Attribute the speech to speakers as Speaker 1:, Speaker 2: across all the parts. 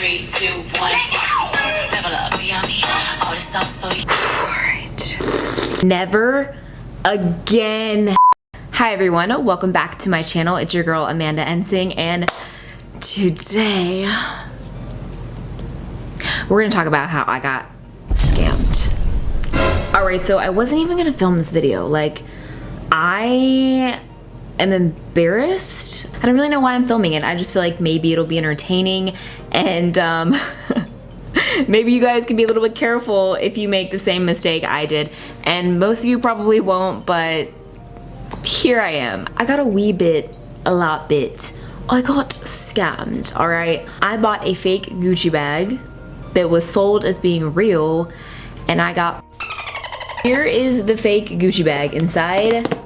Speaker 1: 3, 2, 1. Level up, yummy. All this stuff so.
Speaker 2: Alright. Never again. Hi everyone, welcome back to my channel. It's your girl AmandaEnsing, and today we're gonna talk about how I got scammed. Alright, so I wasn't even gonna film this video. Like, I am embarrassed. I don't really know why I'm filming it. I just feel like maybe it'll be entertaining, and maybe you guys can be a little bit careful if you make the same mistake I did. And most of you probably won't, but here I am. I got I got scammed, alright? I bought a fake Gucci bag that was sold as being real, and I got... Here is the fake Gucci bag inside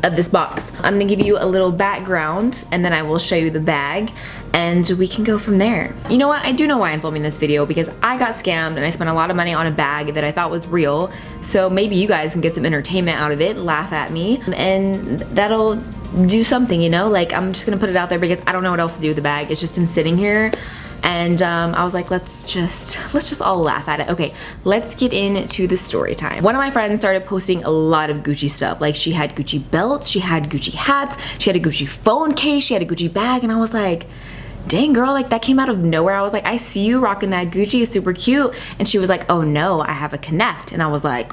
Speaker 2: of this box. I'm gonna give you a little background, and then I will show you the bag, and we can go from there. You know what? I do know why I'm filming this video, because I got scammed and I spent a lot of money on a bag that I thought was real. So maybe you guys can get some entertainment out of it, laugh at me, and that'll do something, you know? Like, I'm just gonna put it out there because I don't know what else to do with the bag. It's just been sitting here. And I was like, let's just all laugh at it. Okay, let's get into the story time. One of my friends started posting a lot of Gucci stuff. Like, she had Gucci belts, she had Gucci hats, she had a Gucci phone case, she had a Gucci bag, and I was like, dang girl, like that came out of nowhere. I was like, I see you rocking that Gucci, it's super cute. And she was like, oh no, I have a Connect. And I was like,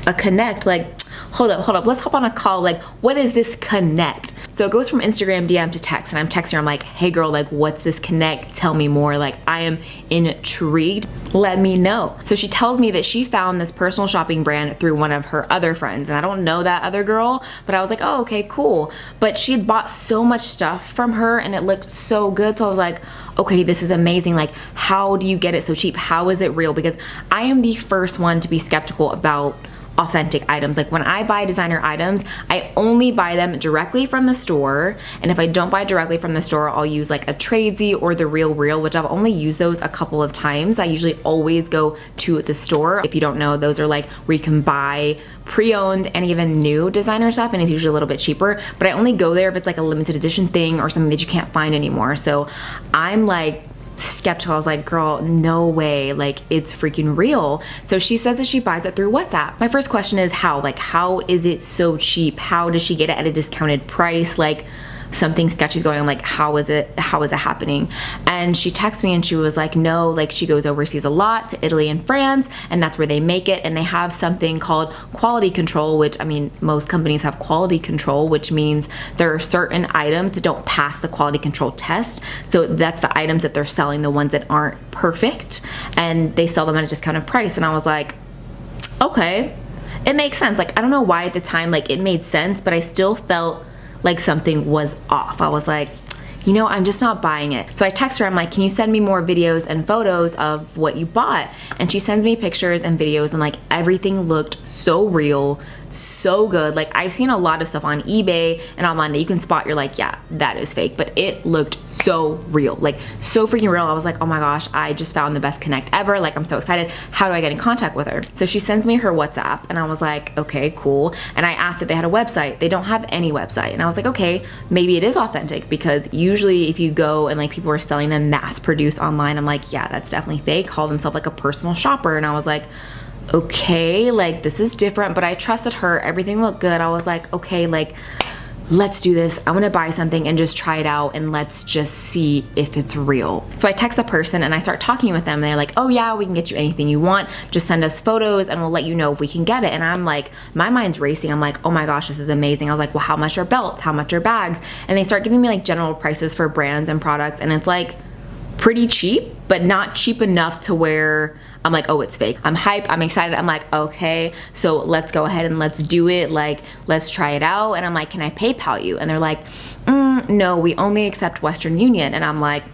Speaker 2: a Connect? Like, hold up, let's hop on a call. Like, what is this Connect? So it goes from Instagram DM to text, and I'm texting her, I'm like, hey girl, like, what's this Connect? Tell me more. Like, I am intrigued, let me know. So she tells me that she found this personal shopping brand through one of her other friends, and I don't know that other girl, but I was like, oh, okay, cool. But she had bought so much stuff from her and it looked so good, so I was like, okay, this is amazing. Like, how do you get it so cheap? How is it real? Because I am the first one to be skeptical about authentic items. Like, when I buy designer items, I only buy them directly from the store, and if I don't buy directly from the store, I'll use like a Tradesy or the Real, which I've only used those a couple of times. I usually always go to the store. If you don't know, those are like where you can buy pre-owned and even new designer stuff, and it's usually a little bit cheaper, but I only go there if it's like a limited edition thing or something that you can't find anymore. So I'm like skeptical. I was like, girl, no way, like, it's freaking real. So she says that she buys it through WhatsApp. My first question is how? Like, how is it so cheap? How does she get it at a discounted price? Like, something sketchy is going on. Like, how is it happening? And she texted me and she was like, no, like, she goes overseas a lot to Italy and France, and that's where they make it, and they have something called quality control, which, I mean, most companies have quality control, which means there are certain items that don't pass the quality control test. So that's the items that they're selling, the ones that aren't perfect, and they sell them at a discounted price. And I was like, okay, it makes sense. Like, I don't know why at the time, like, it made sense, but I still felt like something was off. I was like, you know, I'm just not buying it. So I text her, I'm like, can you send me more videos and photos of what you bought? And she sends me pictures and videos, and like, everything looked so real, so good. Like, I've seen a lot of stuff on eBay and online that you can spot, you're like, yeah, that is fake, but it looked so real, like so freaking real. I was like, oh my gosh, I just found the best Connect ever. Like, I'm so excited. How do I get in contact with her? So she sends me her WhatsApp, and I was like, okay, cool. And I asked if they had a website. They don't have any website. And I was like, okay, maybe it is authentic, because usually if you go and like people are selling them mass produced online, I'm like, yeah, that's definitely fake. Call themselves like a personal shopper. And I was like, okay, like, this is different, but I trusted her. Everything looked good. I was like, okay, like, let's do this. I want to buy something and just try it out, and let's just see if it's real. So I text the person and I start talking with them, and they're like, oh yeah, we can get you anything you want. Just send us photos and we'll let you know if we can get it. And I'm like, my mind's racing. I'm like, oh my gosh, this is amazing. I was like, well, how much are belts? How much are bags? And they start giving me like general prices for brands and products, and it's like pretty cheap, but not cheap enough to where I'm like, oh, it's fake. I'm hyped, I'm excited. I'm like, okay, so let's go ahead and let's do it. Like, let's try it out. And I'm like, can I PayPal you? And they're like, no, we only accept Western Union. And I'm like,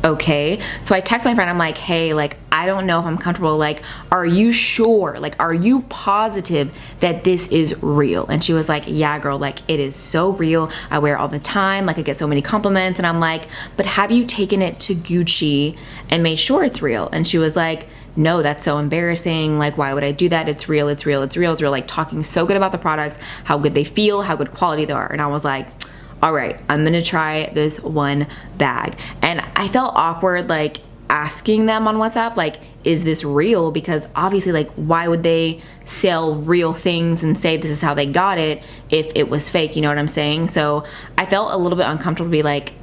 Speaker 2: okay. So I text my friend, I'm like, hey, like, I don't know if I'm comfortable. Like, are you sure? Like, are you positive that this is real? And she was like, yeah, girl, like, it is so real. I wear it all the time. Like, I get so many compliments. And I'm like, but have you taken it to Gucci and made sure it's real? And she was like, no, that's so embarrassing. Like, why would I do that? It's real, it's real, it's real, it's real. Like, talking so good about the products, how good they feel, how good quality they are. And I was like, all right, I'm gonna try this one bag. And And I felt awkward like asking them on WhatsApp, like, is this real? Because obviously, like, why would they sell real things and say this is how they got it if it was fake? You know what I'm saying? So I felt a little bit uncomfortable to be like,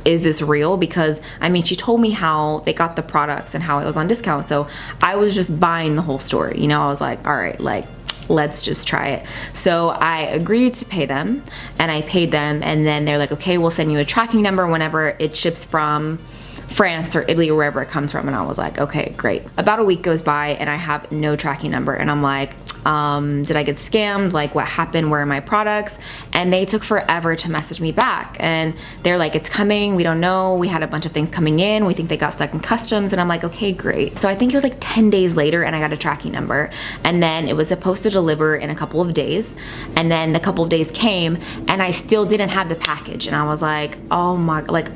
Speaker 2: is this real? Because I mean, she told me how they got the products and how it was on discount. So I was just buying the whole story. You know, I was like, all right, like, let's just try it. So I agreed to pay them, and I paid them, and then they're like, okay, we'll send you a tracking number whenever it ships from France or Italy or wherever it comes from. And I was like, okay, great. About a week goes by and I have no tracking number, and I'm like, did I get scammed? Like, what happened? Where are my products? And they took forever to message me back, and they're like, it's coming, we don't know, we had a bunch of things coming in, we think they got stuck in customs. And I'm like, okay, great. So I think it was like 10 days later and I got a tracking number, and then it was supposed to deliver in a couple of days, and then the couple of days came and I still didn't have the package. And I was like, oh my, like,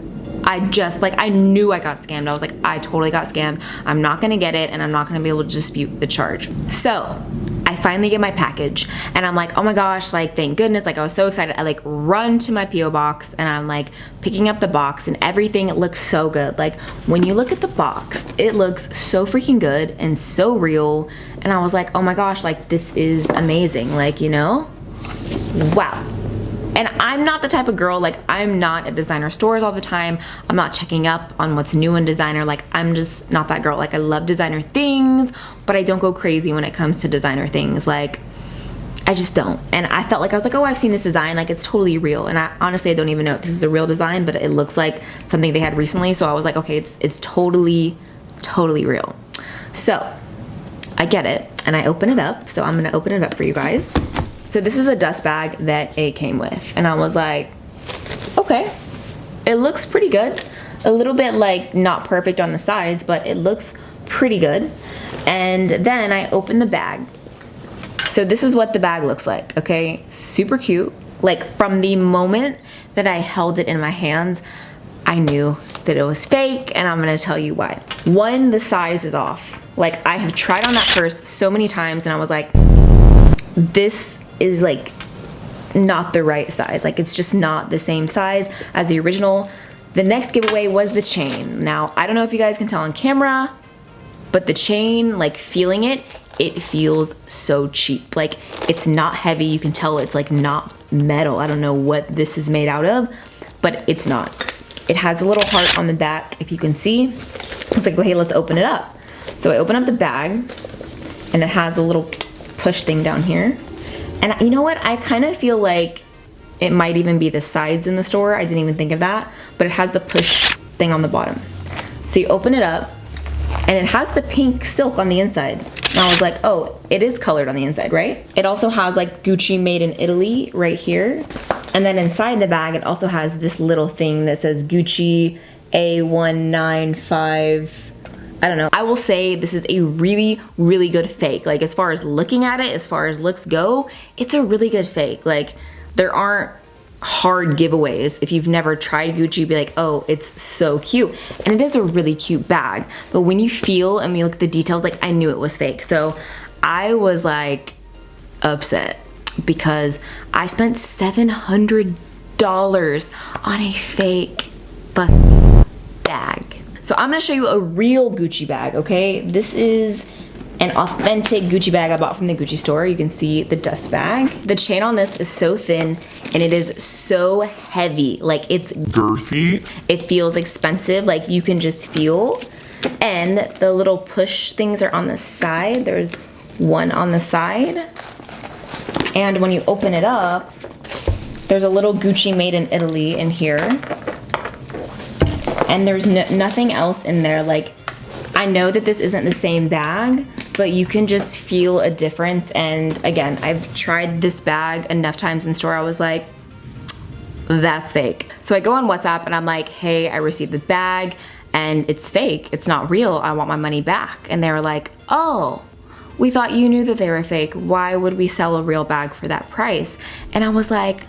Speaker 2: I knew I got scammed. I was like, I totally got scammed. I'm not gonna get it, and I'm not gonna be able to dispute the charge. So I finally get my package, and I'm like, oh my gosh, like, thank goodness. Like, I was so excited. I like run to my P.O. box, and I'm like picking up the box, and everything looks so good. Like, when you look at the box, it looks so freaking good and so real. And I was like, oh my gosh, like, this is amazing. Like, you know, wow. And I'm not the type of girl, like, I'm not at designer stores all the time. I'm not checking up on what's new in designer. Like, I'm just not that girl. Like, I love designer things, but I don't go crazy when it comes to designer things. Like, I just don't. And I felt like, I was like, oh, I've seen this design. Like, it's totally real. And honestly, I don't even know if this is a real design, but it looks like something they had recently. So I was like, okay, it's totally, totally real. So I get it, and I open it up. So I'm gonna open it up for you guys. So this is a dust bag that it came with, and I was like, okay, it looks pretty good. A little bit like not perfect on the sides, but it looks pretty good. And then I opened the bag. So this is what the bag looks like, okay? Super cute. Like, from the moment that I held it in my hands, I knew that it was fake, and I'm gonna tell you why. One, the size is off. Like, I have tried on that purse so many times, and I was like, this is like not the right size. Like, it's just not the same size as the original. The next giveaway was the chain. Now, I don't know if you guys can tell on camera, but the chain, like, feeling it feels so cheap. Like, it's not heavy. You can tell it's like not metal. I don't know what this is made out of, but it's not. It has a little heart on the back, if you can see. I was like, well, hey, let's open it up. So I open up the bag, and it has a little push thing down here. And you know what? I kind of feel like it might even be the sides in the store. I didn't even think of that, but it has the push thing on the bottom. So you open it up, and it has the pink silk on the inside. And I was like, oh, it is colored on the inside, right? It also has like Gucci made in Italy right here. And then inside the bag, it also has this little thing that says Gucci A195. I don't know. I will say this is a really, really good fake. Like, as far as looking at it, as far as looks go, it's a really good fake. Like, there aren't hard giveaways. If you've never tried Gucci, be like, oh, it's so cute. And it is a really cute bag. But when you feel and you look at the details, like, I knew it was fake. So I was like upset because I spent $700 on a fake bag. So I'm gonna show you a real Gucci bag, okay? This is an authentic Gucci bag I bought from the Gucci store. You can see the dust bag. The chain on this is so thin, and it is so heavy. Like, it's girthy. It feels expensive, like you can just feel. And the little push things are on the side. There's one on the side. And when you open it up, there's a little Gucci made in Italy in here. And there's nothing else in there. Like, I know that this isn't the same bag, but you can just feel a difference. And again, I've tried this bag enough times in store. I was like, that's fake. So I go on WhatsApp and I'm like, hey, I received the bag and it's fake. It's not real. I want my money back. And they were like, oh, we thought you knew that they were fake. Why would we sell a real bag for that price? And I was like,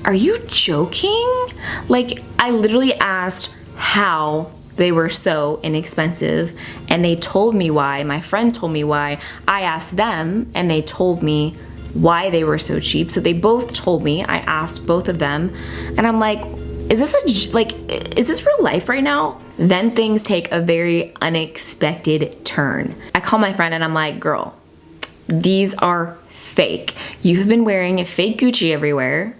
Speaker 2: are you joking? Like, I literally asked how they were so inexpensive, and they told me why. My friend told me why. I asked them, and they told me why they were so cheap. So they both told me. I asked both of them, and I'm like, is this real life right now? Then things take a very unexpected turn. I call my friend and I'm like, girl, these are fake. You have been wearing fake Gucci everywhere,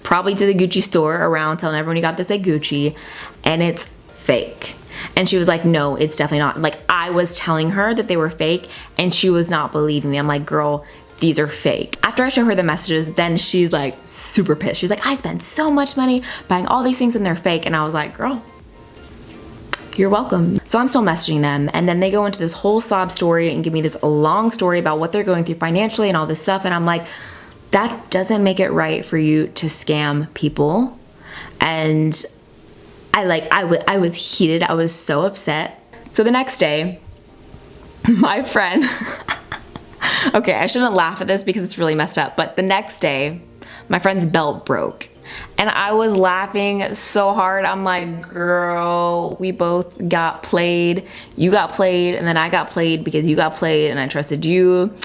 Speaker 2: probably to the Gucci store around telling everyone you got this at Gucci, and it's fake. And she was like, no, it's definitely not. Like, I was telling her that they were fake and she was not believing me. I'm like, girl, these are fake. After I show her the messages, then she's like super pissed. She's like, I spent so much money buying all these things and they're fake. And I was like, girl, you're welcome. So I'm still messaging them, and then they go into this whole sob story and give me this long story about what they're going through financially and all this stuff. And I'm like, that doesn't make it right for you to scam people. And I was heated. I was so upset. So the next day, my friend, okay, I shouldn't laugh at this because it's really messed up, but the next day, my friend's belt broke. And I was laughing so hard. I'm like, girl, we both got played. You got played, and then I got played because you got played and I trusted you.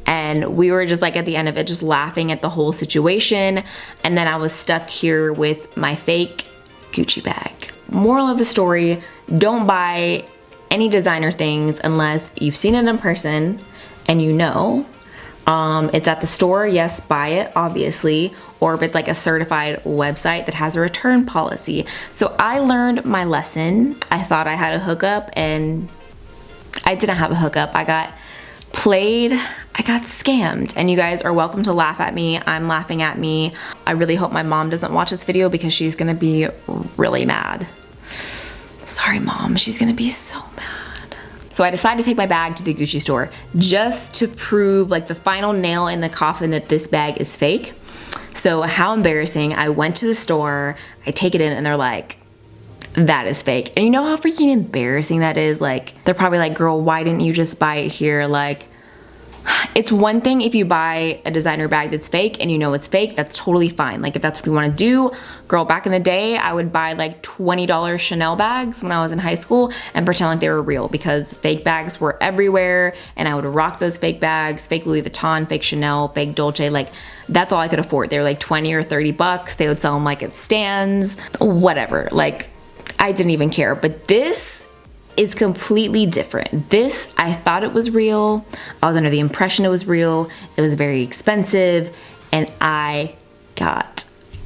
Speaker 2: And we were just like at the end of it, just laughing at the whole situation. And then I was stuck here with my fake Gucci bag. Moral of the story, don't buy any designer things unless you've seen it in person and you know. It's at the store, yes, buy it, obviously, or if it's like a certified website that has a return policy. So I learned my lesson. I thought I had a hookup and I didn't have a hookup. I got played, I got scammed, and you guys are welcome to laugh at me. I'm laughing at me. I really hope my mom doesn't watch this video because she's gonna be really mad. Sorry, Mom, she's gonna be so mad. So I decided to take my bag to the Gucci store just to prove like the final nail in the coffin that this bag is fake. So how embarrassing. I went to the store, I take it in, and they're like, that is fake. And you know how freaking embarrassing that is? Like, they're probably like, girl, why didn't you just buy it here? Like, it's one thing if you buy a designer bag that's fake and you know it's fake, that's totally fine. Like, if that's what you want to do, girl, back in the day, I would buy like $20 Chanel bags when I was in high school and pretend like they were real because fake bags were everywhere and I would rock those fake bags, fake Louis Vuitton, fake Chanel, fake Dolce. Like, that's all I could afford. They were like 20 or 30 bucks. They would sell them like at stands, whatever. Like, I didn't even care. But this is completely different. This, I thought it was real. I was under the impression it was real. It was very expensive and I got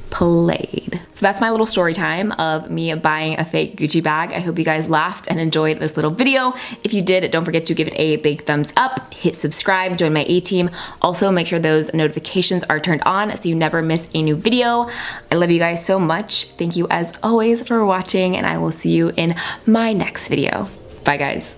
Speaker 2: played. So that's my little story time of me buying a fake Gucci bag. I hope you guys laughed and enjoyed this little video. If you did, don't forget to give it a big thumbs up, hit subscribe, join my A-team. Also make sure those notifications are turned on so you never miss a new video. I love you guys so much. Thank you as always for watching and I will see you in my next video. Bye guys.